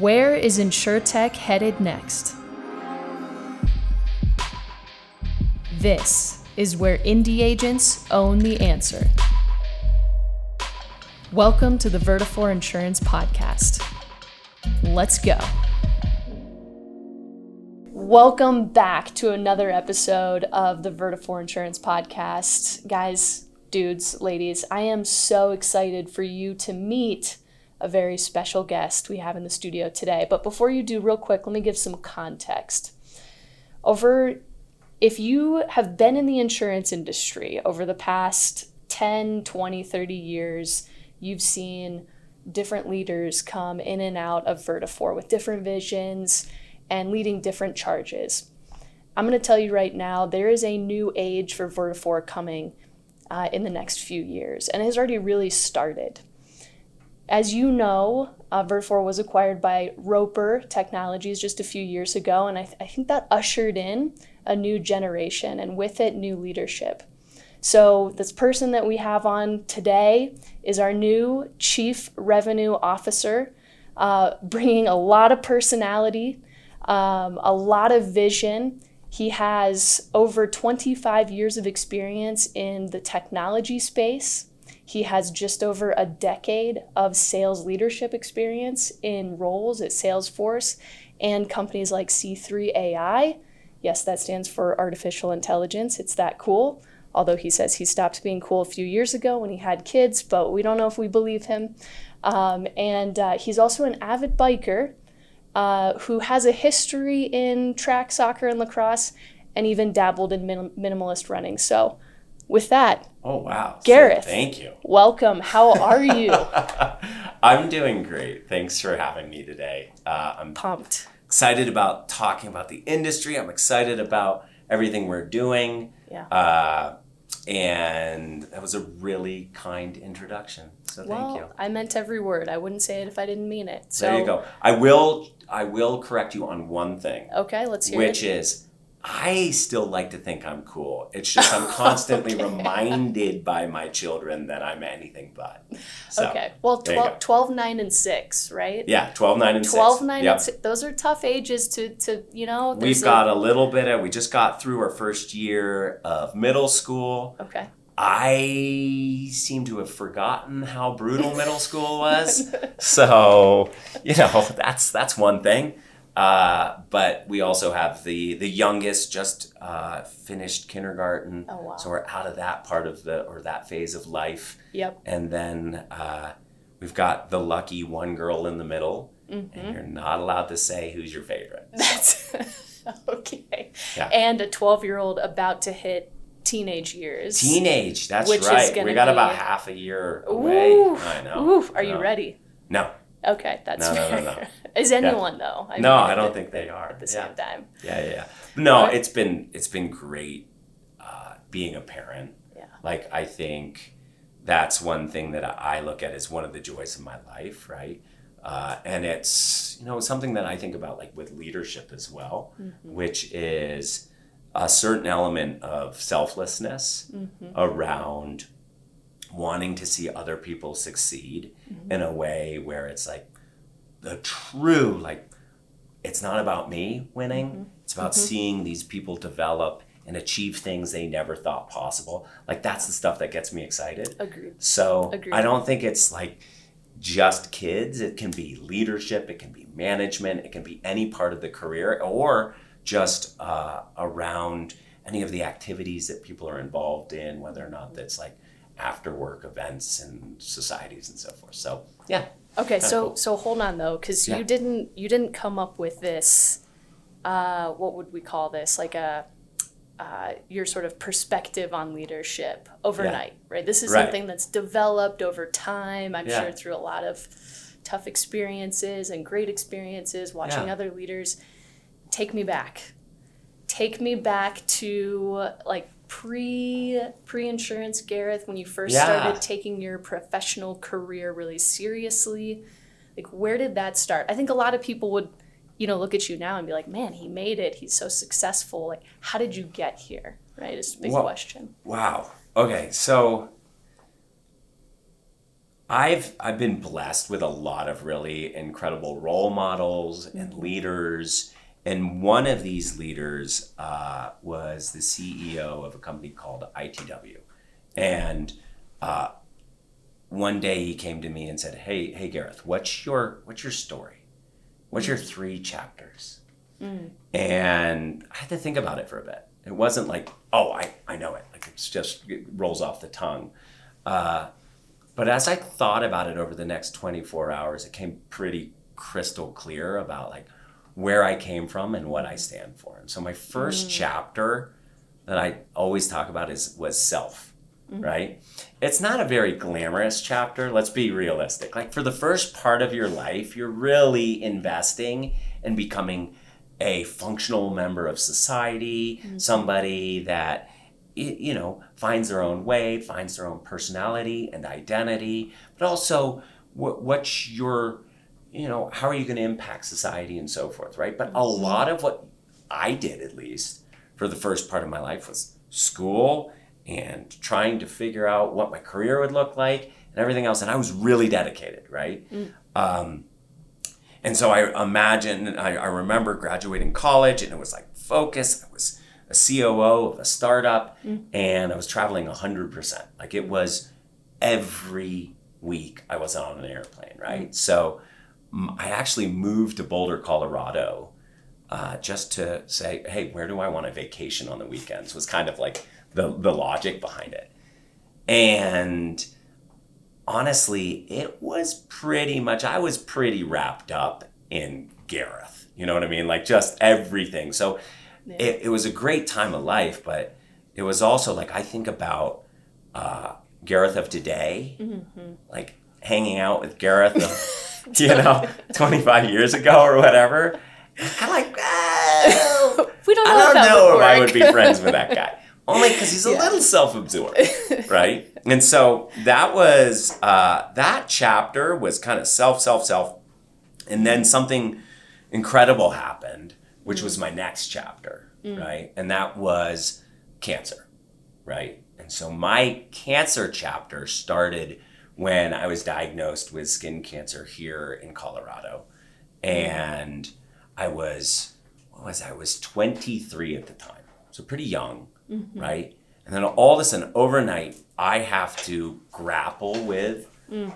Where is InsurTech headed next? This is where indie agents own the answer. Welcome to the Vertafore Insurance Podcast. Let's go. Welcome back to another episode of the Vertafore Insurance Podcast. Guys, dudes, ladies, I am so excited for you to meet a very special guest we have in the studio today. But before you do, real quick, let me give some context. If you have been in the insurance industry over the past 10, 20, 30 years, you've seen different leaders come in and out of Vertafore with different visions and leading different charges. I'm going to tell you right now, there is a new age for Vertafore coming in the next few years, and it has already really started. As you know, Vertafore was acquired by Roper Technologies just a few years ago, and I think that ushered in a new generation, and with it, new leadership. So this person that we have on today is our new Chief Revenue Officer, bringing a lot of personality, a lot of vision. He has over 25 years of experience in the technology space. He has just over a decade of sales leadership experience in roles at Salesforce and companies like C3 AI. Yes, that stands for artificial intelligence. It's that cool. Although he says he stopped being cool a few years ago when he had kids, but we don't know if we believe him. And he's also an avid biker who has a history in track soccer and lacrosse and even dabbled in minimalist running. So with that, oh wow, Gareth, thank you. Welcome. How are you? I'm doing great. Thanks for having me today. I'm pumped. Excited about talking about the industry. I'm excited about everything we're doing. Yeah. And that was a really kind introduction. So thank you. I meant every word. I wouldn't say it if I didn't mean it. So there you go. I will correct you on one thing. Okay, let's hear it. Which is, I still like to think I'm cool. It's just I'm constantly reminded by my children that I'm anything but. So, okay. Well, 12, 9, and 6, right? Yeah, 12, 9, and 6. 12, 9, and 6. Those are tough ages to you know. We've got a little bit of, we just got through our first year of middle school. Okay. I seem to have forgotten how brutal middle school was. So, that's one thing. But we also have the youngest just finished kindergarten. Oh, wow. So we're out of that part of that phase of life. Yep. And then we've got the lucky one girl in the middle, and you're not allowed to say who's your favorite. That's okay. Yeah. And a 12-year-old about to hit teenage years. Teenage, that's which right. We got about half a year away. Ooh, I know. Ooh, are you ready? No. Okay, that's fair. No. Is anyone though? I don't think they are at the same time. Yeah. No, it's been great being a parent. Yeah. Like, I think that's one thing that I look at as one of the joys of my life, right? And it's something that I think about like with leadership as well, which is a certain element of selflessness around wanting to see other people succeed in a way where it's like the true, like, it's not about me winning. It's about seeing these people develop and achieve things they never thought possible. Like, that's the stuff that gets me excited. Agreed. So I don't think it's like just kids. It can be leadership. It can be management. It can be any part of the career, or just around any of the activities that people are involved in, whether or not that's like after work events and societies and so forth. So yeah. Okay, so cool. so hold on though, because you didn't come up with this. What would we call this? Like your sort of perspective on leadership overnight, right? This is something that's developed over time. I'm sure through a lot of tough experiences and great experiences, watching other leaders. Take me back. Take me back to like pre-insurance Gareth, when you first started taking your professional career really seriously. Like, where did that start? I think a lot of people would, look at you now and be like, man, he made it. He's so successful. Like, how did you get here? Right? It's a big question. Wow. Okay. So I've been blessed with a lot of really incredible role models and leaders. And one of these leaders was the CEO of a company called ITW. And one day he came to me and said, hey Gareth, what's your story? What's your 3 chapters? And I had to think about it for a bit. It wasn't like, oh, I know it. Like it rolls off the tongue. But as I thought about it over the next 24 hours, it came pretty crystal clear about like where I came from and what I stand for. And so my first chapter that I always talk about was self, right? It's not a very glamorous chapter. Let's be realistic. Like for the first part of your life, you're really investing in becoming a functional member of society, somebody that finds their own way, finds their own personality and identity, but also what's your, how are you going to impact society and so forth, right? But a lot of what I did, at least for the first part of my life, was school and trying to figure out what my career would look like and everything else. And I was really dedicated, right? And so I remember graduating college, and it was like focus. I was a COO of a startup, and I was traveling 100%. Like it was every week I was on an airplane, right? So I actually moved to Boulder, Colorado, just to say, hey, where do I want a vacation on the weekends? Was kind of like the logic behind it. And honestly, it was pretty much, I was pretty wrapped up in Gareth. You know what I mean? Like just everything. So it was a great time of life, but it was also like, I think about Gareth of today, like hanging out with Gareth of, 25 years ago or whatever. I'm like, we don't know, I don't know if I work. would be friends with that guy. Only because he's a little self-absorbed, right? And so that was, that chapter was kind of self. And then something incredible happened, which was my next chapter, right? And that was cancer, right? And so my cancer chapter started when I was diagnosed with skin cancer here in Colorado. And I was 23 at the time, so pretty young, right? And then all of a sudden, overnight, I have to grapple with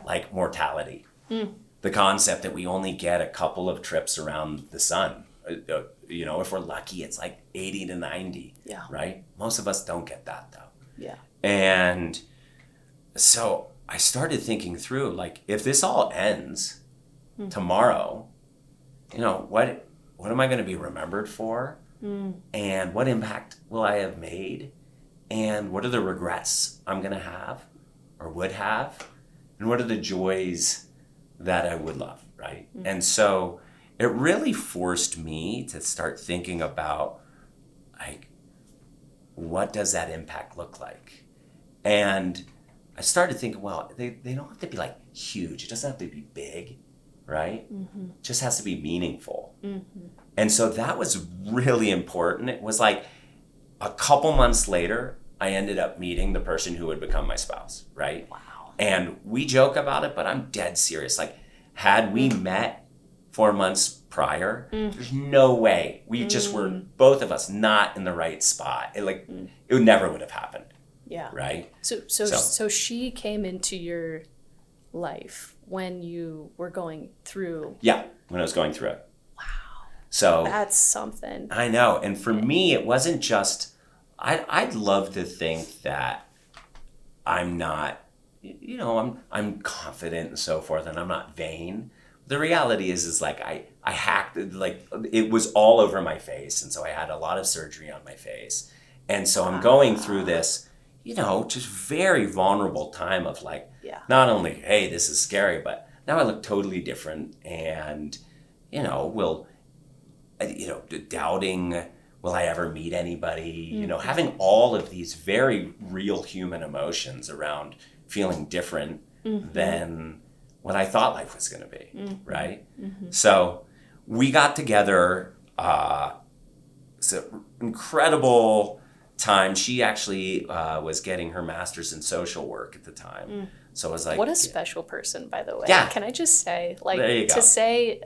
like mortality. The concept that we only get a couple of trips around the sun. If we're lucky, it's like 80 to 90, right? Most of us don't get that though. Yeah. And so I started thinking through, like, if this all ends tomorrow, what am I going to be remembered for? And what impact will I have made? And what are the regrets I'm going to have or would have? And what are the joys that I would love, right? And so it really forced me to start thinking about, like, what does that impact look like? And I started thinking, well, they don't have to be like huge. It doesn't have to be big, right? It just has to be meaningful. And so that was really important. It was like a couple months later, I ended up meeting the person who would become my spouse, right? Wow. And we joke about it, but I'm dead serious. Like, had we met 4 months prior, there's no way. We just were, both of us, not in the right spot. It never would have happened. Yeah. Right? So she came into your life when you were going through. Yeah, when I was going through it. Wow. So That's something. I know. And for me, it wasn't just, I'd love to think that I'm not, I'm confident and so forth, and I'm not vain. The reality is like I hacked, like it was all over my face. And so I had a lot of surgery on my face. And so I'm going through this, just very vulnerable time of like, not only, hey, this is scary, but now I look totally different. And, doubting, will I ever meet anybody? Having all of these very real human emotions around feeling different than what I thought life was going to be, right? So we got together. It's an incredible time, she actually was getting her master's in social work at the time. So I was like, what a special person, by the way. Yeah. Can I just say, like, There you go. to say,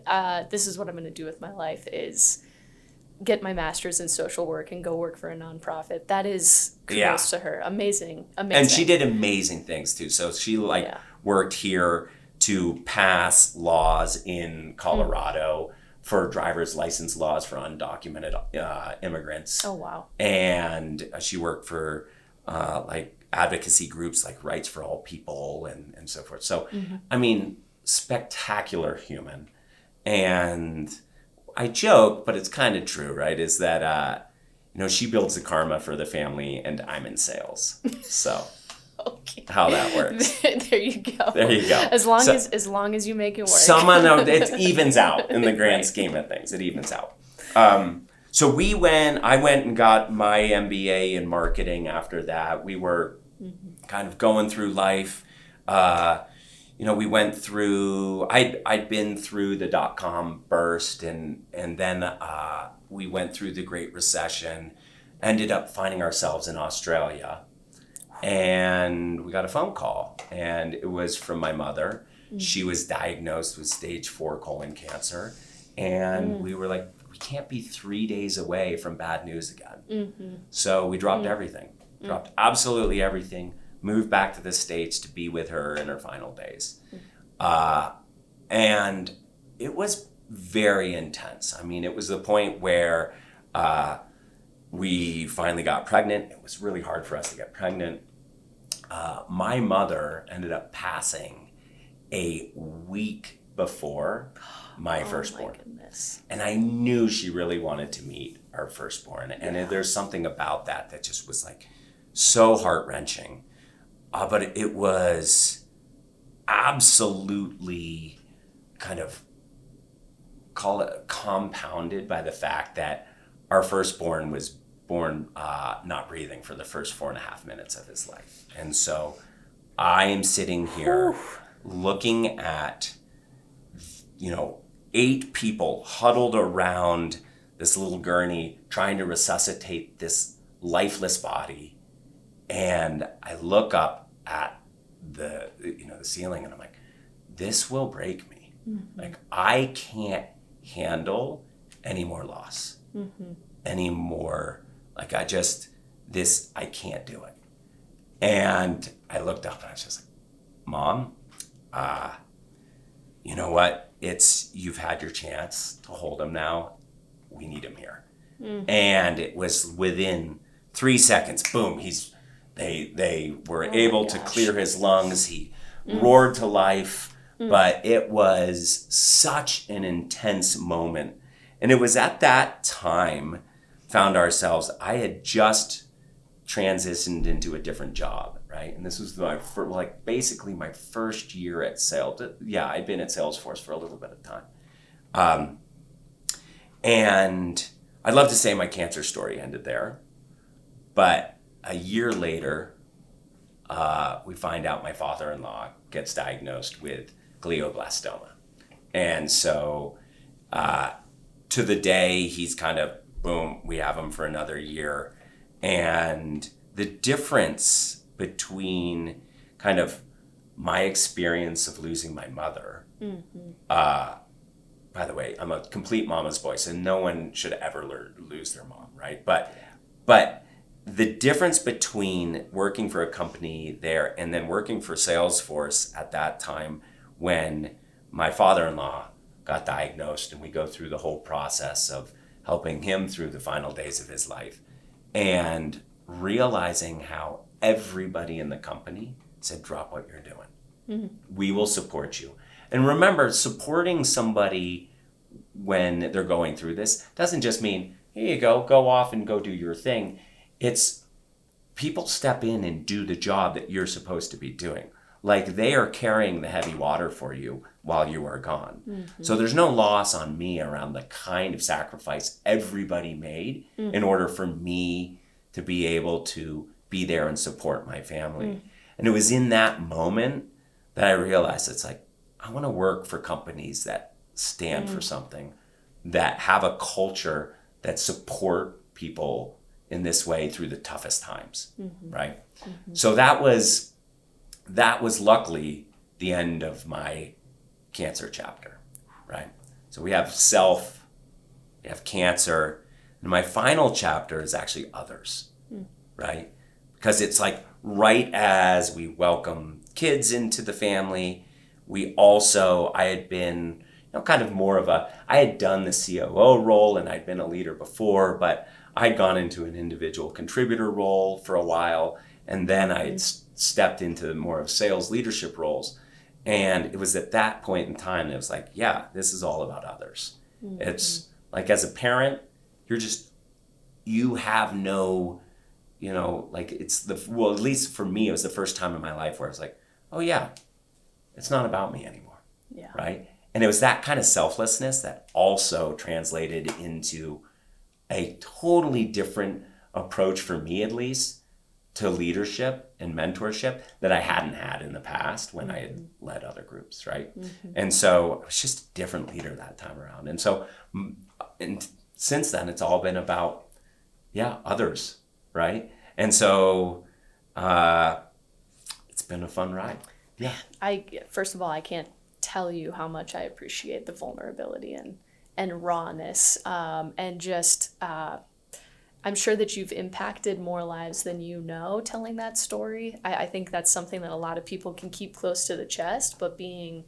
this is what I'm going to do with my life is get my master's in social work and go work for a nonprofit. That is kudos to her. Amazing. And she did amazing things too. So she worked here to pass laws in Colorado for driver's license laws for undocumented immigrants. Oh, wow. And she worked for like advocacy groups like Rights for All People and so forth. So, I mean, spectacular human. And I joke, but it's kind of true, right? Is that, she builds the karma for the family and I'm in sales. So okay. How that works. There you go. There you go. As long as you make it work. It evens out in the grand scheme of things. It evens out. So I went and got my MBA in marketing after that. We were kind of going through life. We went through, I'd been through the dot-com burst and then we went through the Great Recession, ended up finding ourselves in Australia. And we got a phone call, and it was from my mother. She was diagnosed with stage 4 colon cancer. And we were like, we can't be 3 days away from bad news again. So we dropped everything, dropped absolutely everything, moved back to the States to be with her in her final days. And it was very intense. I mean, it was the point where we finally got pregnant. It was really hard for us to get pregnant. My mother ended up passing a week before my firstborn. My goodness. And I knew she really wanted to meet our firstborn. And there's something about that just was like so heart-wrenching. But it was absolutely kind of, call it compounded by the fact that our firstborn was born not breathing for the first 4.5 minutes of his life. And so I am sitting here looking at, 8 people huddled around this little gurney trying to resuscitate this lifeless body. And I look up at the ceiling and I'm like, this will break me. Like, I can't handle any more loss, any more. Like, I can't do it. And I looked up and I was just like, Mom, you know what? You've had your chance to hold him now. We need him here. And it was within 3 seconds, boom, they were able to clear his lungs. He roared to life, but it was such an intense moment. And it was at that time found ourselves, I had just transitioned into a different job, right? And this was basically my first year at sales. Yeah, I'd been at Salesforce for a little bit of time. And I'd love to say my cancer story ended there, but a year later, we find out my father-in-law gets diagnosed with glioblastoma. And so to the day, he's kind of, boom, we have him for another year. And the difference between kind of my experience of losing my mother, by the way, I'm a complete mama's boy, so no one should ever lose their mom, right? But the difference between working for a company there and then working for Salesforce at that time when my father-in-law got diagnosed and we go through the whole process of helping him through the final days of his life and realizing how everybody in the company said, drop what you're doing. We will support you. And remember, supporting somebody when they're going through this doesn't just mean, here you go off and go do your thing. It's people step in and do the job that you're supposed to be doing. Like, they are carrying the heavy water for you while you are gone. So there's no loss on me around the kind of sacrifice everybody made in order for me to be able to be there and support my family. And it was in that moment that I realized it's like, I want to work for companies that stand for something, that have a culture that support people in this way through the toughest times, right? So that was luckily the end of my cancer chapter, right? So we have self, we have cancer, and my final chapter is actually others, right? Because it's like right as we welcome kids into the family, I had been, kind of more of I had done the COO role and I'd been a leader before, but I'd gone into an individual contributor role for a while. And then I had stepped into more of sales leadership roles. And it was at that point in time that it was like, yeah, this is all about others. It's like, as a parent, you have no, at least for me, it was the first time in my life where I was like, oh yeah, it's not about me anymore. Yeah. Right. And it was that kind of selflessness that also translated into a totally different approach, for me at least, to leadership and mentorship that I hadn't had in the past when I had led other groups, right? And so I was just a different leader that time around. And so, and since then, it's all been about, others, right? And so it's been a fun ride. Yeah. First of all, I can't tell you how much I appreciate the vulnerability and rawness, and just I'm sure that you've impacted more lives than you know telling that story. I think that's something that a lot of people can keep close to the chest, but being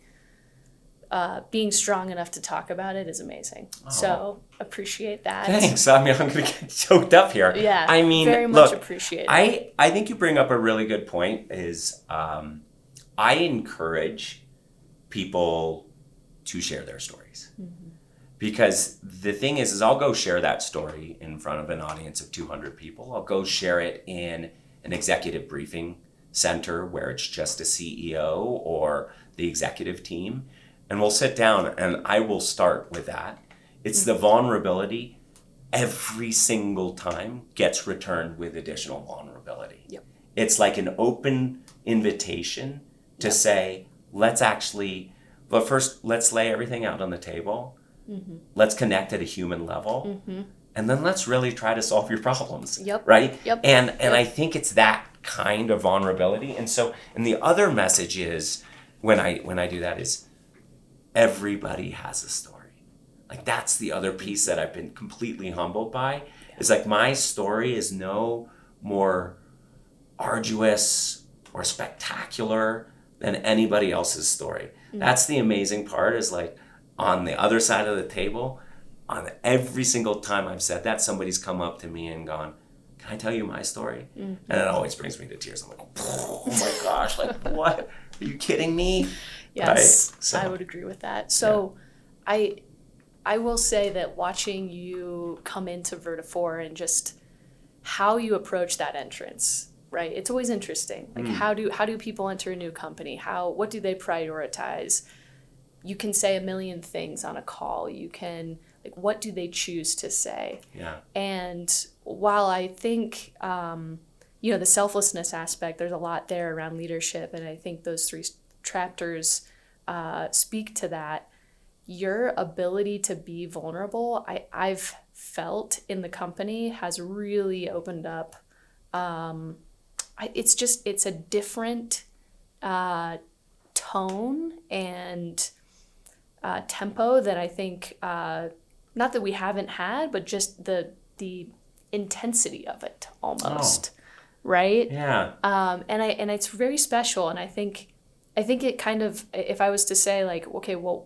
strong enough to talk about it is amazing. Oh. So appreciate that. Thanks. I mean, I'm going to get choked up here. Yeah, I mean, very much appreciate it. I think you bring up a really good point is I encourage people to share their stories. Because the thing is I'll go share that story in front of an audience of 200 people. I'll go share it in an executive briefing center where it's just a CEO or the executive team. And we'll sit down and I will start with that. It's the vulnerability every single time gets returned with additional vulnerability. Yep. It's like an open invitation to say, but first let's lay everything out on the table. Let's connect at a human level, and then let's really try to solve your problems. Yep. Right. Yep. And I think it's that kind of vulnerability. And so, and the other message is when I do that is everybody has a story. Like that's the other piece that I've been completely humbled by. Is like my story is no more arduous or spectacular than anybody else's story. That's the amazing part is like, on the other side of the table, every single time I've said that, somebody's come up to me and gone, can I tell you my story? And it always brings me to tears. I'm like, oh my gosh, like what? Are you kidding me? Yes, right? So, I would agree with that. So I will say that watching you come into Vertafore and just how you approach that entrance, right? It's always interesting. Like how do people enter a new company? What do they prioritize? You can say a million things on a call. You can, what do they choose to say? Yeah. And while I think, the selflessness aspect, there's a lot there around leadership, and I think those 3 chapters speak to that. Your ability to be vulnerable, I've felt in the company has really opened up. It's a different tone and tempo that I think, not that we haven't had, but just the intensity of it almost, right? Yeah. And it's very special, and I think it kind of, if I was to say like, okay, well,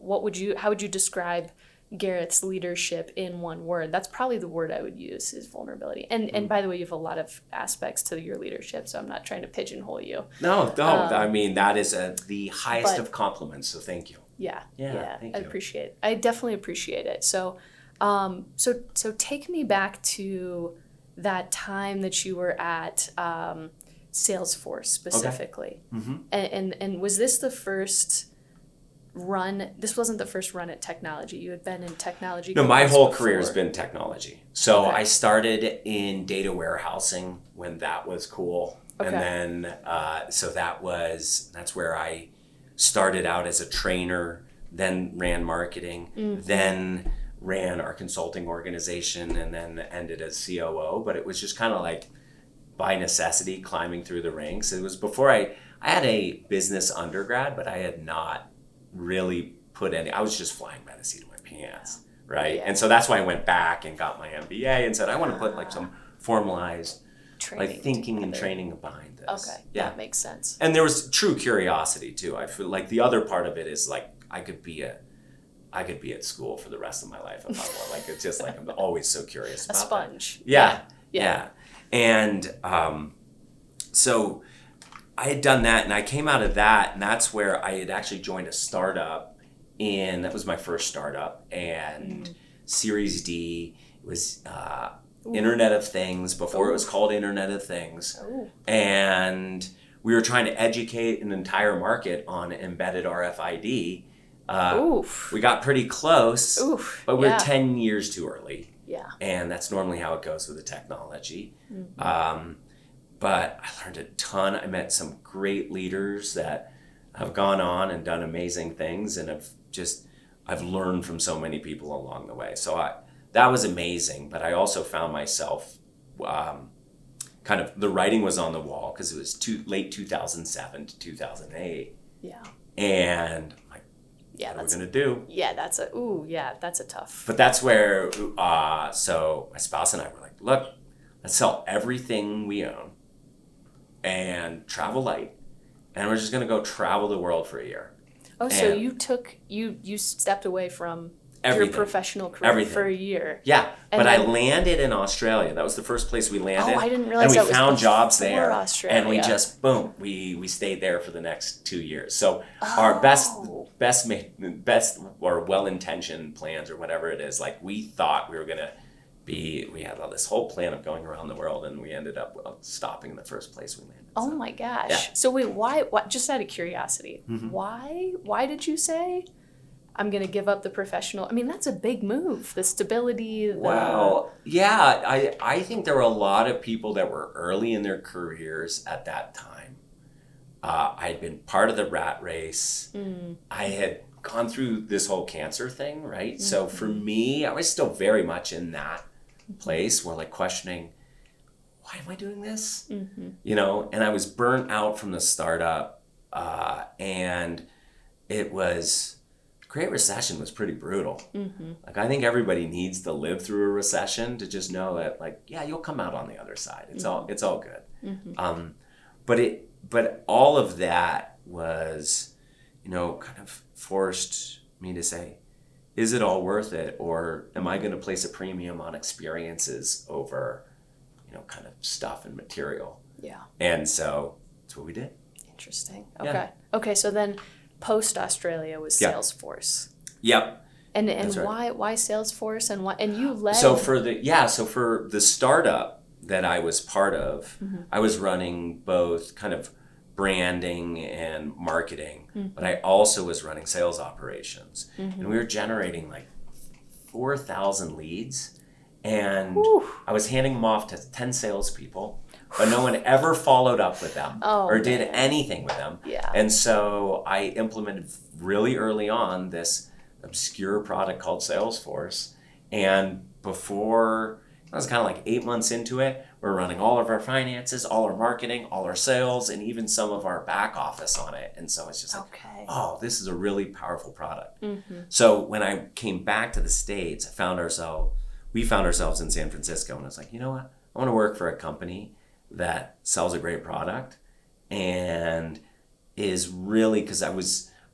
how would you describe Gareth's leadership in one word? That's probably the word I would use is vulnerability. And by the way, you have a lot of aspects to your leadership, so I'm not trying to pigeonhole you. No. I mean, that is the highest of compliments. So thank you. Yeah. Thank I you. appreciate it. I definitely appreciate it. So, so take me back to that time that you were at Salesforce specifically. Okay. And was this the first run? This wasn't the first run at technology. You had been in technology. No, my whole career has been technology. So I started in data warehousing when that was cool. Okay. And then, so that's where I started out as a trainer, then ran marketing, then ran our consulting organization and then ended as COO, but it was just kind of like by necessity climbing through the ranks. It was before I had a business undergrad, but I had not really I was just flying by the seat of my pants, right? Yeah. And so that's why I went back and got my MBA and said, I want to put like some formalized like thinking and training behind this. Okay, that makes sense. And there was true curiosity too. I feel like the other part of it is like I could be at school for the rest of my life if I want. Like it's just like I'm always so curious about a sponge. That. Yeah. And so I had done that, and I came out of that, and that's where I had actually joined a startup. That was my first startup, and Series D. It was Internet of Things before it was called Internet of Things, and we were trying to educate an entire market on embedded RFID. We got pretty close, but we were 10 years too early. Yeah, and that's normally how it goes with the technology. But I learned a ton. I met some great leaders that have gone on and done amazing things, and I've learned from so many people along the way. So that was amazing. But I also found myself kind of the writing was on the wall because it was late 2007 to 2008. Yeah. And I'm like, what are we gonna do? Yeah, that's a tough. But that's where so my spouse and I were like, look, let's sell everything we own and travel light, and we're just gonna go travel the world for a year. Oh, so you stepped away from everything. Your professional career for a year. Yeah, but I landed in Australia. That was the first place we landed. Oh, I didn't realize and we found jobs there, Australia. and we just we stayed there for the next 2 years. So our best or well-intentioned plans or whatever it is, like we thought we were gonna we had all this whole plan of going around the world, and we ended up stopping in the first place we landed. Oh my gosh! Yeah. So wait, why? Just out of curiosity, why did you say I'm going to give up the professional? I mean, that's a big move. The stability. Well, yeah, I think there were a lot of people that were early in their careers at that time. I had been part of the rat race. I had gone through this whole cancer thing, right? So for me, I was still very much in that place where like questioning, why am I doing this? You know, and I was burnt out from the startup, and it was, Great Recession was pretty brutal. Like I think everybody needs to live through a recession to just know that like, yeah, you'll come out on the other side. It's all good. But all of that was, you know, kind of forced me to say, is it all worth it? Or am I going to place a premium on experiences over, you know, kind of stuff and material? Yeah. And so that's what we did. Interesting. Okay. Okay. So then post Australia was Salesforce. Yep. And why Salesforce and you led? So for the startup that I was part of, I was running both kind of branding and marketing, but I also was running sales operations, and we were generating like 4,000 leads, and I was handing them off to 10 salespeople, but no one ever followed up with them or did anything with them. Yeah. And so I implemented really early on this obscure product called Salesforce, and before I was kind of like 8 months into it, we're running all of our finances, all our marketing, all our sales, and even some of our back office on it. And so it's just like, oh, this is a really powerful product. So when I came back to the States, we found ourselves in San Francisco, and I was like, you know what? I want to work for a company that sells a great product and is really, because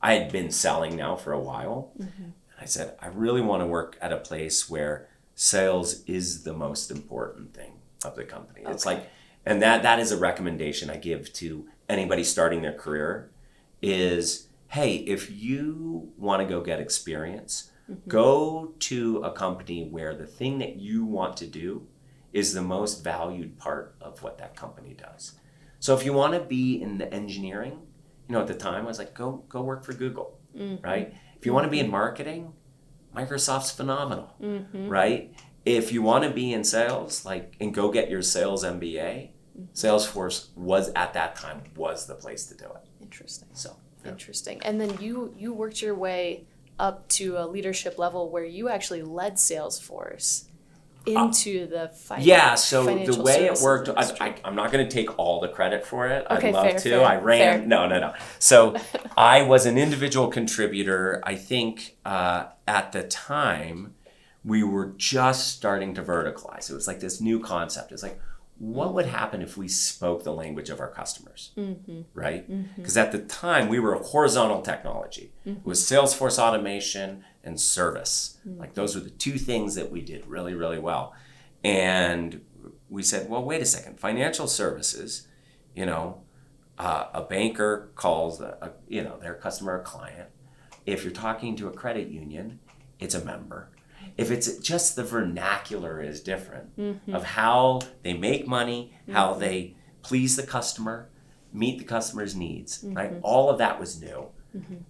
I had been selling now for a while. And I said, I really want to work at a place where sales is the most important thing of the company. It's like, and that is a recommendation I give to anybody starting their career is, hey, if you want to go get experience, go to a company where the thing that you want to do is the most valued part of what that company does. So if you want to be in the engineering, you know, at the time I was like, go work for Google, right? If you want to be in marketing, Microsoft's phenomenal, right? If you want to be in sales, and go get your sales MBA, Salesforce was at that time the place to do it. Interesting. So interesting. And then you worked your way up to a leadership level where you actually led Salesforce into the so financial the way it services worked, industry. I'm not going to take all the credit for it. Okay, I'd love fair, to. fair, I ran. fair. No. So I was an individual contributor. I think at the time we were just starting to verticalize. It was like this new concept. It's like, what would happen if we spoke the language of our customers, right? Because at the time we were a horizontal technology. It was Salesforce automation and service. Like those were the two things that we did really, really well. And we said, well, wait a second, financial services, a banker calls their customer a client. If you're talking to a credit union, it's a member. If it's just the vernacular is different of how they make money, how they please the customer, meet the customer's needs, right? All of that was new.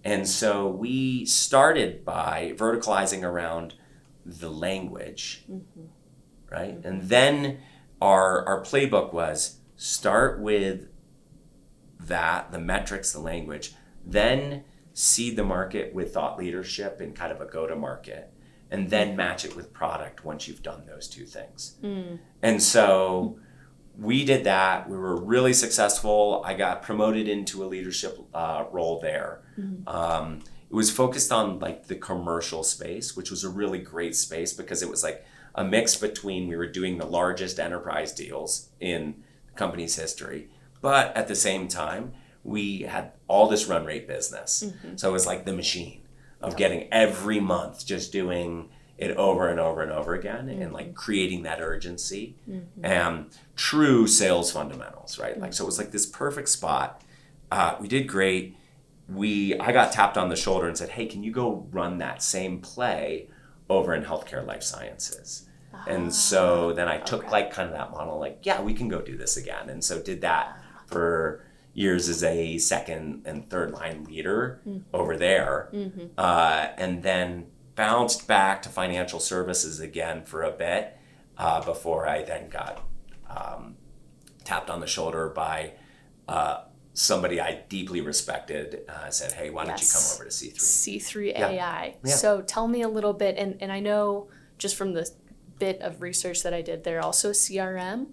And so we started by verticalizing around the language, right? And then our playbook was start with that, the metrics, the language, then seed the market with thought leadership and kind of a go-to-market, and then match it with product once you've done those two things. And so we did that. We were really successful. I got promoted into a leadership role there. It was focused on like the commercial space, which was a really great space because it was like a mix between we were doing the largest enterprise deals in the company's history, but at the same time, we had all this run rate business. So it was like the machine of getting every month, just doing it over and over and over again and like creating that urgency and true sales fundamentals, right? Like, so it was like this perfect spot. We did great. I got tapped on the shoulder and said, hey, can you go run that same play over in healthcare life sciences? And so then I took like kind of that model, like, yeah, we can go do this again. And so did that for years as a second and third line leader over there. And then bounced back to financial services again for a bit before I then got tapped on the shoulder by somebody I deeply respected, said, hey, why don't you come over to C3? C3 AI. Yeah. So tell me a little bit, and I know just from the bit of research that I did, they're also a CRM,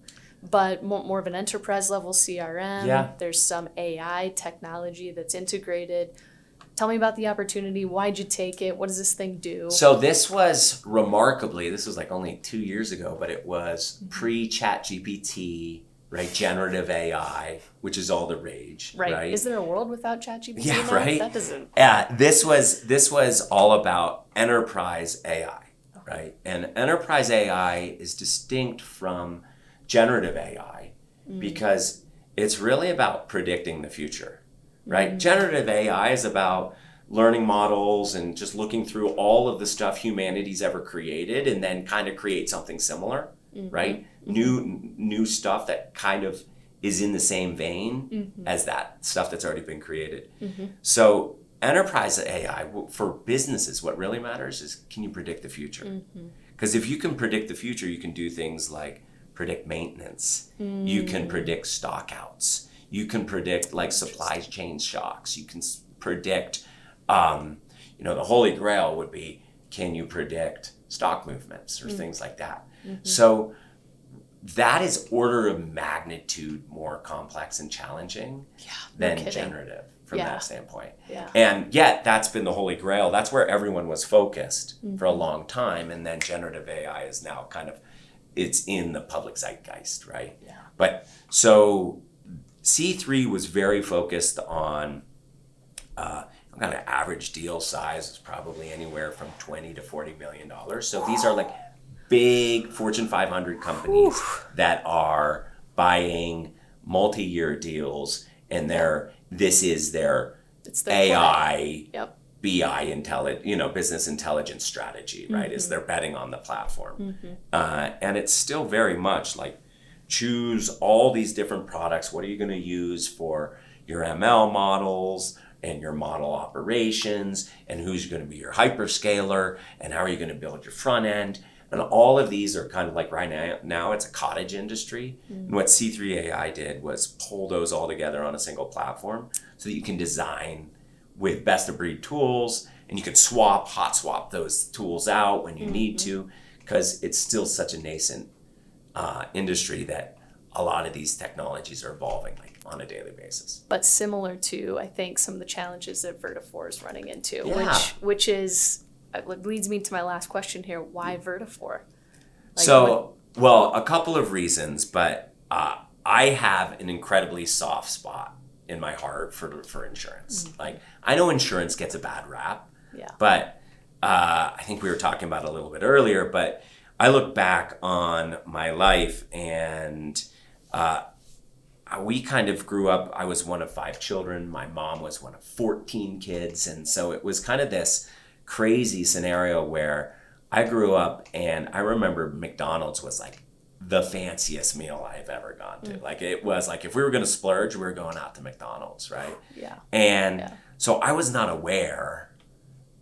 but more of an enterprise level CRM. Yeah. There's some AI technology that's integrated. Tell me about the opportunity. Why'd you take it? What does this thing do? So this was this was like only 2 years ago, but it was pre-ChatGPT, right? Generative AI, which is all the rage, right? Is there a world without ChatGPT? Yeah, now? right. That doesn't. Yeah, this was all about enterprise AI, right? And enterprise AI is distinct from generative AI because it's really about predicting the future, right? Generative AI is about learning models and just looking through all of the stuff humanity's ever created and then kind of create something similar, right? New stuff that kind of is in the same vein as that stuff that's already been created. So enterprise AI for businesses, what really matters is, can you predict the future? Because if you can predict the future, you can do things like predict maintenance. You can predict stockouts. You can predict like supply chain shocks. You can predict, the holy grail would be, can you predict stock movements or things like that? So that is order of magnitude more complex and challenging than generative from that standpoint. And yet that's been the holy grail. That's where everyone was focused for a long time. And then generative AI is now it's in the public zeitgeist, right? But so C3 was very focused on kind of average deal size is probably anywhere from $20 to $40 million. So these are like big Fortune 500 companies that are buying multi-year deals, and this is their AI, BI business intelligence strategy, right? Is they're betting on the platform. And it's still very much like, choose all these different products. What are you going to use for your ML models and your model operations, and who's going to be your hyperscaler, and how are you going to build your front end? And all of these are kind of like right now it's a cottage industry. And what C3 AI did was pull those all together on a single platform so that you can design with best of breed tools and you can hot swap those tools out when you need to, because it's still such a nascent industry that a lot of these technologies are evolving like on a daily basis. But similar to, I think, some of the challenges that Vertafore is running into, Yeah. which is leads me to my last question here. Why Vertafore? Well, a couple of reasons, but I have an incredibly soft spot in my heart for insurance. Like, I know insurance gets a bad rap, but I think we were talking about it a little bit earlier, but I look back on my life and we kind of grew up, I was one of 5 children. My mom was one of 14 kids. And so it was kind of this crazy scenario where I grew up and I remember McDonald's was like the fanciest meal I've ever gone to. Like, it was like, if we were going to splurge, we were going out to McDonald's, right? And so I was not aware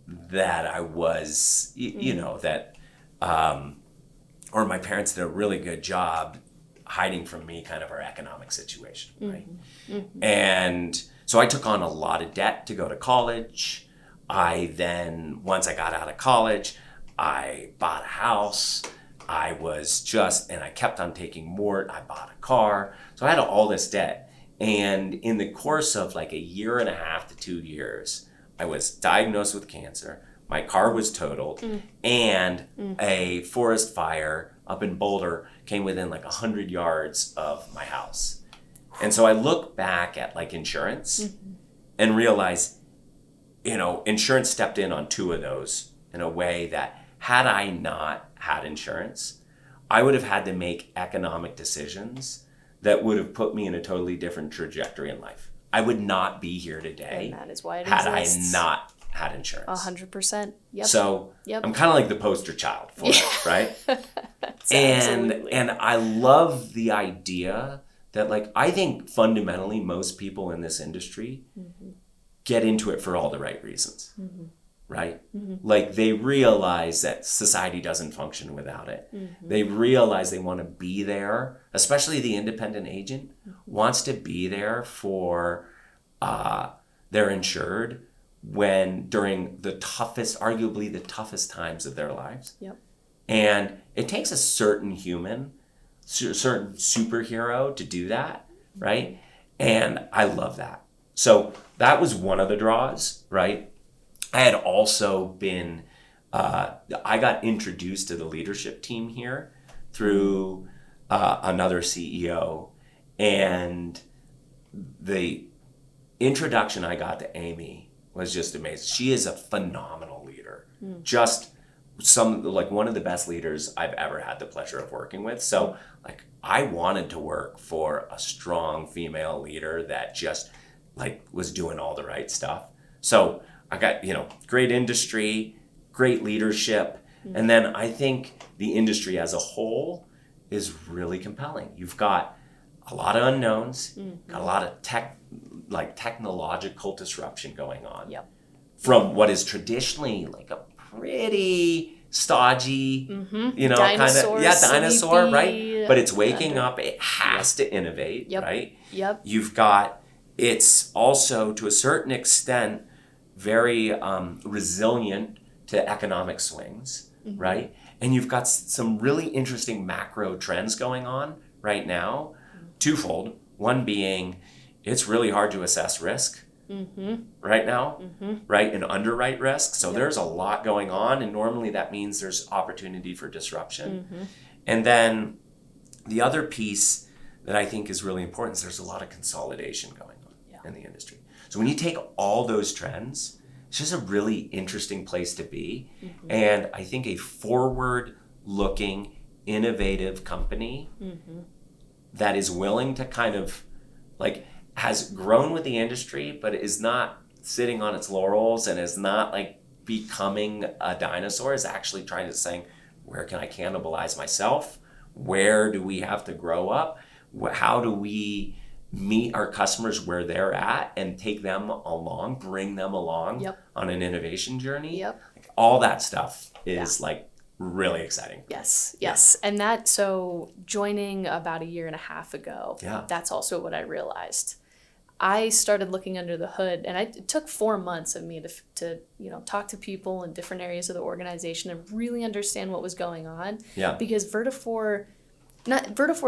that I was, you know, that, or my parents did a really good job hiding from me kind of our economic situation, right? And so I took on a lot of debt to go to college. I then, once I got out of college, I bought a house. And I kept on taking more. I bought a car. So I had all this debt. And in the course of like 1.5 to 2 years, I was diagnosed with cancer. My car was totaled, and a forest fire up in Boulder came within like 100 yards of my house. And so I look back at like insurance and realize, you know, insurance stepped in on 2 of those in a way that had I not had insurance, I would have had to make economic decisions that would have put me in a totally different trajectory in life. I would not be here today and that is why it had exists. I not had insurance. 100%. Yep. So I'm kind of like the poster child for it, right? Absolutely. And I love the idea that, like, I think fundamentally most people in this industry get into it for all the right reasons, right? Like, they realize that society doesn't function without it. They realize they want to be there, especially the independent agent wants to be there for their insured during the toughest, arguably the toughest times of their lives. And it takes a certain human, certain superhero to do that, right? And I love that. So that was one of the draws, right? I had also been, I got introduced to the leadership team here through another CEO. And the introduction I got to Amy was just amazing. She is a phenomenal leader. Just one of the best leaders I've ever had the pleasure of working with. So like, I wanted to work for a strong female leader that just like was doing all the right stuff. So I got, you know, great industry, great leadership. And then I think the industry as a whole is really compelling. You've got a lot of unknowns, got a lot of technological disruption going on from what is traditionally like a pretty stodgy, you know, kind of, dinosaur, right? But it's waking up. It has to innovate, right? You've got, it's also to a certain extent very resilient to economic swings, right? And you've got some really interesting macro trends going on right now, twofold. One being, it's really hard to assess risk right now, right? And underwrite risk. So there's a lot going on, and normally that means there's opportunity for disruption. And then the other piece that I think is really important is there's a lot of consolidation going on in the industry. So when you take all those trends, it's just a really interesting place to be. And I think a forward-looking, innovative company that is willing to kind of like has grown with the industry, but is not sitting on its laurels and is not like becoming a dinosaur, is actually trying to saying, where can I cannibalize myself? Where do we have to grow up? How do we meet our customers where they're at and take them along, bring them along on an innovation journey? Like, all that stuff is like really exciting. Yes. And that, so joining about 1.5 years ago, that's also what I realized. I started looking under the hood, and it took 4 months of me to talk to people in different areas of the organization and really understand what was going on. Yeah. Because Vertafore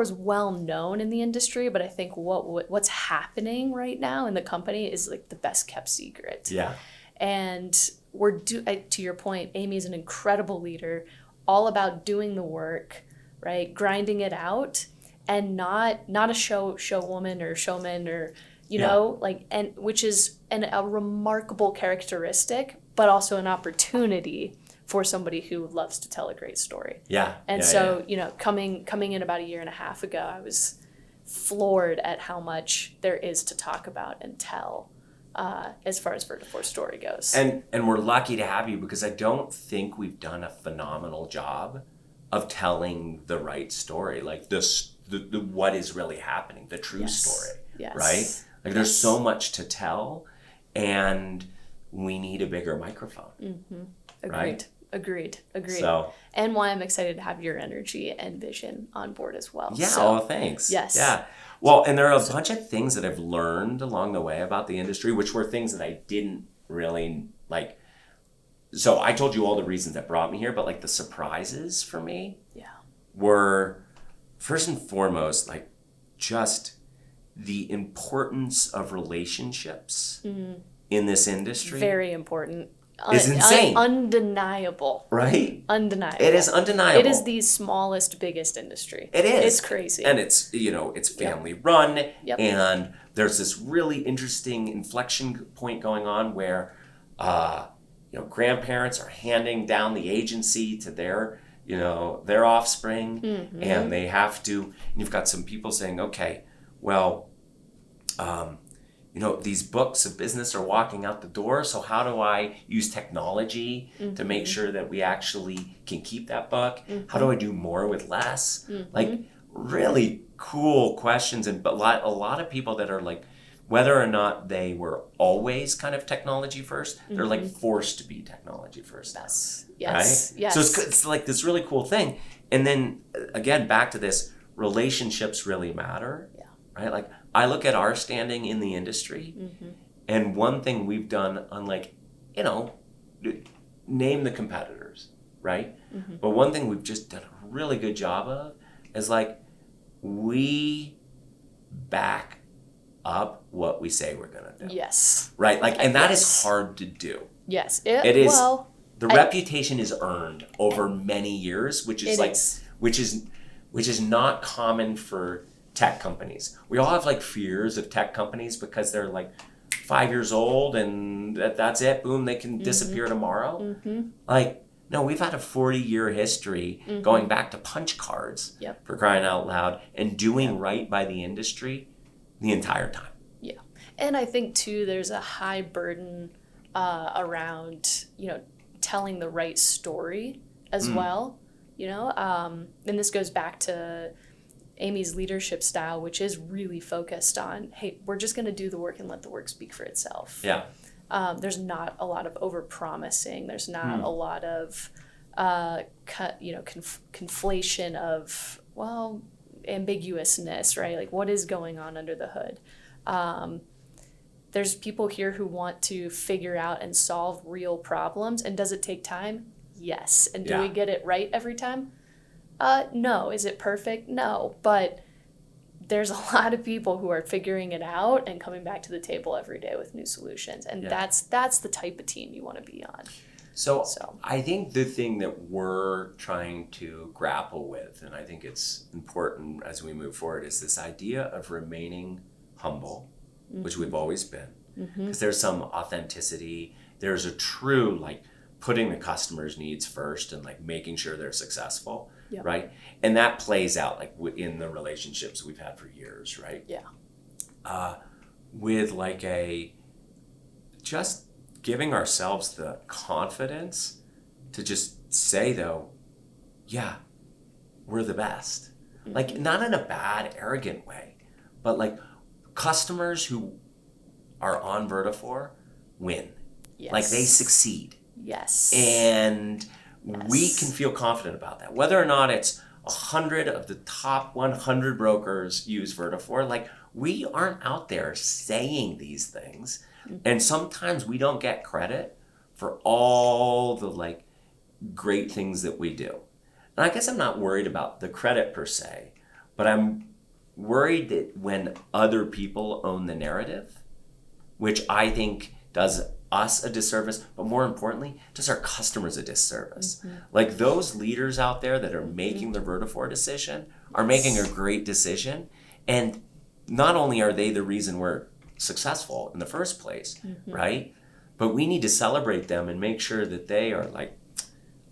is well known in the industry, but I think what's happening right now in the company is like the best kept secret. Yeah. And to your point, Amy is an incredible leader, all about doing the work, right, grinding it out, and not a showwoman or showman or which is a remarkable characteristic, but also an opportunity for somebody who loves to tell a great story. Yeah. And coming in about a year and a half ago, I was floored at how much there is to talk about and tell as far as Vertafore's story goes. And we're lucky to have you, because I don't think we've done a phenomenal job of telling the right story, like the what is really happening, the true story, right? Like there's so much to tell, and we need a bigger microphone. Mm-hmm. Agreed. So, and why I'm excited to have your energy and vision on board as well. Yeah. Thanks. Yes. Yeah. Well, and there are a bunch of things that I've learned along the way about the industry, which were things that I didn't really like. So I told you all the reasons that brought me here, but like the surprises for me were first and foremost, like just the importance of relationships in this industry. Very important. It's insane. Undeniable. Right? Undeniable. It is undeniable. It is the smallest, biggest industry. It is. It's crazy. And it's, it's family run. Yep. And there's this really interesting inflection point going on where, grandparents are handing down the agency to their offspring. Mm-hmm. And they have to, and you've got some people saying, okay, well, these books of business are walking out the door. So how do I use technology to make sure that we actually can keep that book? Mm-hmm. How do I do more with less? Mm-hmm. Like really cool questions. But a lot of people that are like, whether or not they were always kind of technology first, they're like forced to be technology first. Yes. Right? Yes. So it's like this really cool thing. And then again, back to this, relationships really matter. Yeah. Right? Like I look at our standing in the industry, and one thing we've done, unlike, name the competitors, right? Mm-hmm. But one thing we've just done a really good job of is like we back up what we say we're going to do. Yes. Right? Like, and that is hard to do. Yes. It is. Well, the reputation is earned over many years, which is which is not common for tech companies. We all have like fears of tech companies because they're like 5 years old and that's it. Boom, they can disappear tomorrow. Mm-hmm. Like, no, we've had a 40-year history going back to punch cards for crying out loud and doing right by the industry the entire time. Yeah. And I think too, there's a high burden around, telling the right story as well, and this goes back to Amy's leadership style, which is really focused on, hey, we're just going to do the work and let the work speak for itself. Yeah. There's not a lot of over-promising. There's not a lot of, conflation of, ambiguousness, right? Like what is going on under the hood? There's people here who want to figure out and solve real problems. And does it take time? Yes. And do we get it right every time? No. Is it perfect? No. But there's a lot of people who are figuring it out and coming back to the table every day with new solutions. And that's the type of team you want to be on. So I think the thing that we're trying to grapple with, and I think it's important as we move forward, is this idea of remaining humble, which we've always been. Because there's some authenticity. There's a true, like, putting the customer's needs first and, like, making sure they're successful, right? And that plays out, like, in the relationships we've had for years, right? Yeah. With, like, just giving ourselves the confidence to just say, though, we're the best. Like, not in a bad, arrogant way, but like customers who are on Vertafore win. Yes. Like they succeed. Yes. And we can feel confident about that. Whether or not it's 100 of the top 100 brokers use Vertafore, like we aren't out there saying these things. And sometimes we don't get credit for all the like great things that we do. And I guess I'm not worried about the credit per se, but I'm worried that when other people own the narrative, which I think does us a disservice, but more importantly, does our customers a disservice. Like those leaders out there that are making the Vertafore decision are making a great decision. And not only are they the reason we're successful in the first place, right? But we need to celebrate them and make sure that they are like,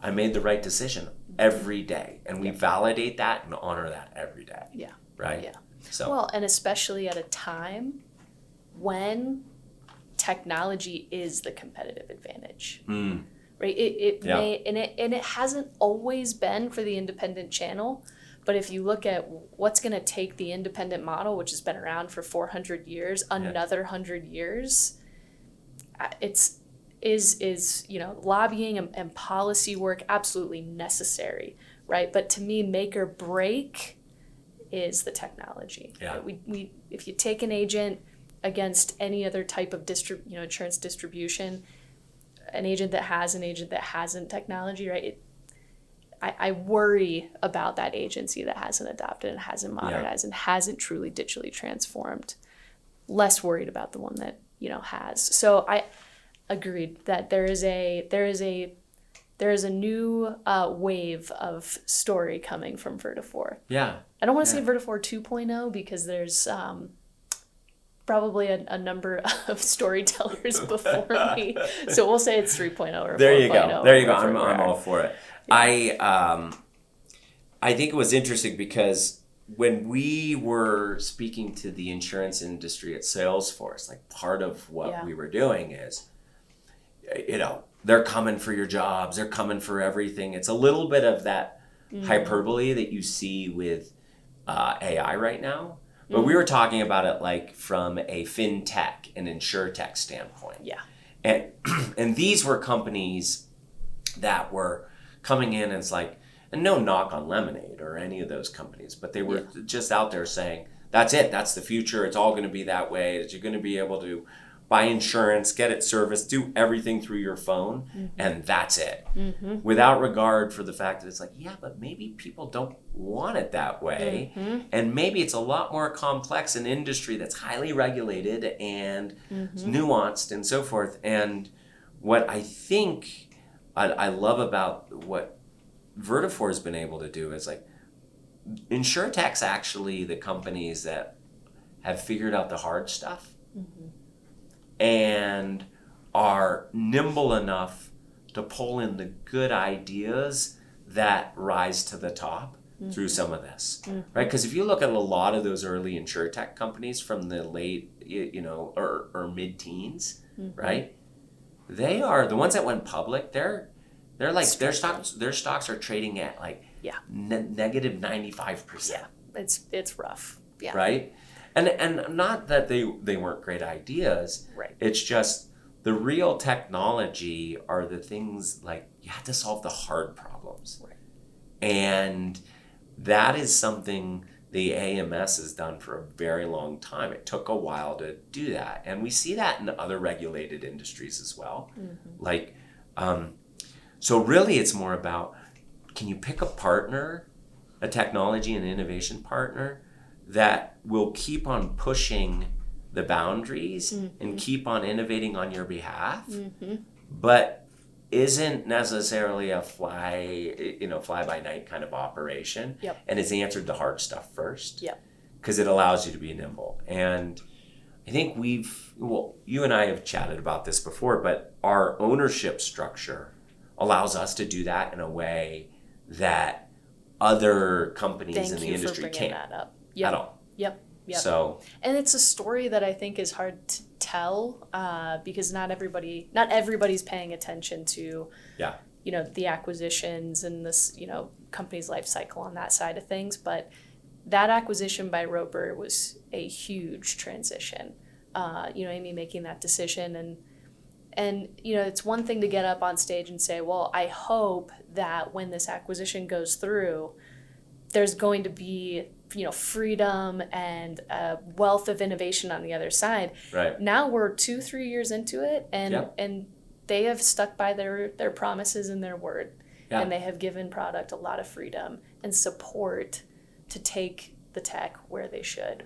I made the right decision every day. And we validate that and honor that every day. Yeah. Right? Yeah. So well, and especially at a time when technology is the competitive advantage. Right? It may, and it hasn't always been for the independent channel. But if you look at what's going to take the independent model, which has been around for 400 years, another 100 years, is lobbying and policy work absolutely necessary, right? But to me, make or break is the technology. Yeah. We if you take an agent against any other type of insurance distribution, an agent that hasn't technology, right? I worry about that agency that hasn't adopted and hasn't modernized and hasn't truly digitally transformed. Less worried about the one that has. So I agreed that there is a new wave of story coming from Vertafore. Yeah. I don't want to say Vertafore 2.0 because there's probably a number of storytellers before me. So we'll say it's 3.0 or 4.0. There you go. There you go. I'm I'm all for it. Yeah. I think it was interesting because when we were speaking to the insurance industry at Salesforce, like part of what we were doing is, they're coming for your jobs, they're coming for everything. It's a little bit of that hyperbole that you see with AI right now. But we were talking about it like from a fintech and insurtech standpoint. Yeah. And these were companies that were coming in, and it's like, and no knock on Lemonade or any of those companies, but they were just out there saying, that's it, that's the future, it's all going to be that way, that you're going to be able to buy insurance, get it serviced, do everything through your phone, and that's it. Without regard for the fact that it's like, yeah, but maybe people don't want it that way, and maybe it's a lot more complex, an industry that's highly regulated and nuanced and so forth. And what I think I love about what Vertafore has been able to do is like, insurtech's actually the companies that have figured out the hard stuff and are nimble enough to pull in the good ideas that rise to the top through some of this, right? Because if you look at a lot of those early insurtech companies from the late, or mid-teens, right? They are the ones that went public. They're like their stocks are trading at like negative 95%. Yeah, it's rough. Yeah. Right. And not that they weren't great ideas. Right. It's just the real technology are the things like you have to solve the hard problems. Right. And that is something the AMS has done for a very long time. It took a while to do that. And we see that in other regulated industries as well. Like, so really it's more about, can you pick a partner, a technology and innovation partner that will keep on pushing the boundaries and keep on innovating on your behalf, but isn't necessarily a fly by night kind of operation, and has answered the hard stuff first, because it allows you to be nimble. And I think you and I have chatted about this before, but our ownership structure allows us to do that in a way that other companies in the industry can't at all. Yep. So, and it's a story that I think is hard to tell because not everybody's paying attention to the acquisitions and this company's life cycle on that side of things. But that acquisition by Roper was a huge transition. Amy making that decision, and it's one thing to get up on stage and say, well, I hope that when this acquisition goes through, there's going to be, freedom and a wealth of innovation on the other side. Right. Now we're 2-3 years into it, and Yep. and they have stuck by their promises and their word. Yeah. And they have given product a lot of freedom and support to take the tech where they should,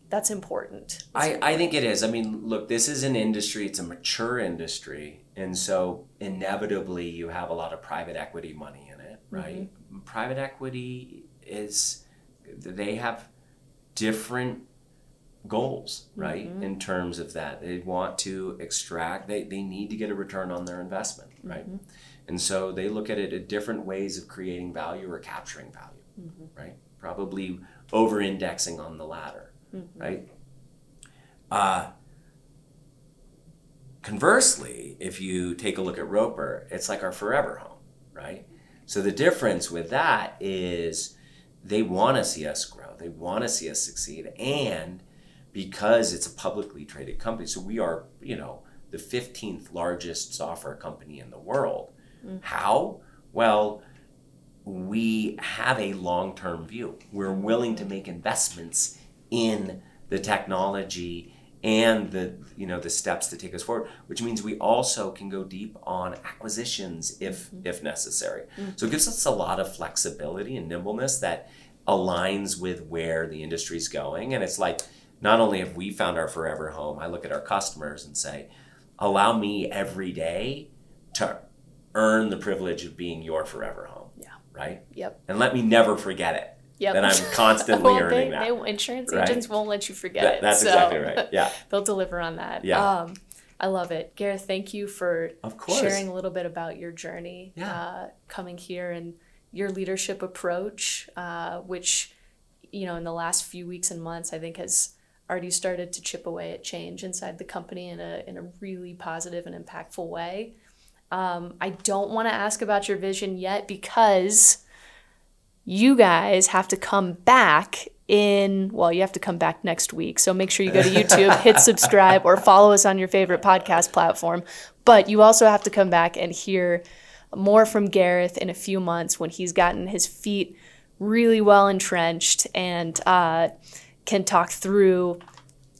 that's important. I think it is. I mean, look, this is an industry, it's a mature industry. And so inevitably you have a lot of private equity money in it, right? Mm-hmm. Private equity they have different goals, right? Mm-hmm. In terms of that. They want to extract, they need to get a return on their investment, right? Mm-hmm. And so they look at it at different ways of creating value or capturing value, mm-hmm. right? Probably over-indexing on the latter, mm-hmm. right? Conversely, if you take a look at Roper, it's like our forever home, right? So the difference with that is they want to see us grow. They want to see us succeed. And because it's a publicly traded company, so we are, the 15th largest software company in the world. Mm-hmm. How? Well, we have a long-term view. We're willing to make investments in the technology and the steps to take us forward, which means we also can go deep on acquisitions if necessary. Mm-hmm. So it gives us a lot of flexibility and nimbleness that aligns with where the industry's going. And it's like, not only have we found our forever home, I look at our customers and say, allow me every day to earn the privilege of being your forever home. Yeah. Right? Yep. And let me never forget it. Yep. That I'm constantly earning that. Insurance agents won't let you forget it. That's exactly right. Yeah. They'll deliver on that. Yeah. I love it. Gareth, thank you for sharing a little bit about your journey coming here and your leadership approach, which, in the last few weeks and months, I think has already started to chip away at change inside the company in a really positive and impactful way. I don't want to ask about your vision yet because you guys have to come back you have to come back next week. So make sure you go to YouTube, hit subscribe, or follow us on your favorite podcast platform. But you also have to come back and hear more from Gareth in a few months when he's gotten his feet really well entrenched and can talk through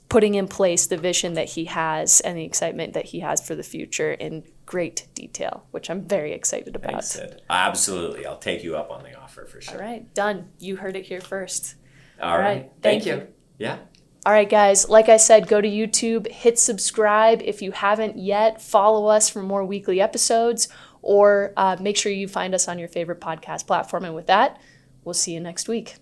putting in place the vision that he has and the excitement that he has for the future in great detail, which I'm very excited about. Thanks, Sid. Absolutely. I'll take you up on the offer for sure. All right. Done. You heard it here first. All right. Thank you. Yeah. All right, guys. Like I said, go to YouTube, hit subscribe. If you haven't yet, follow us for more weekly episodes, or make sure you find us on your favorite podcast platform. And with that, we'll see you next week.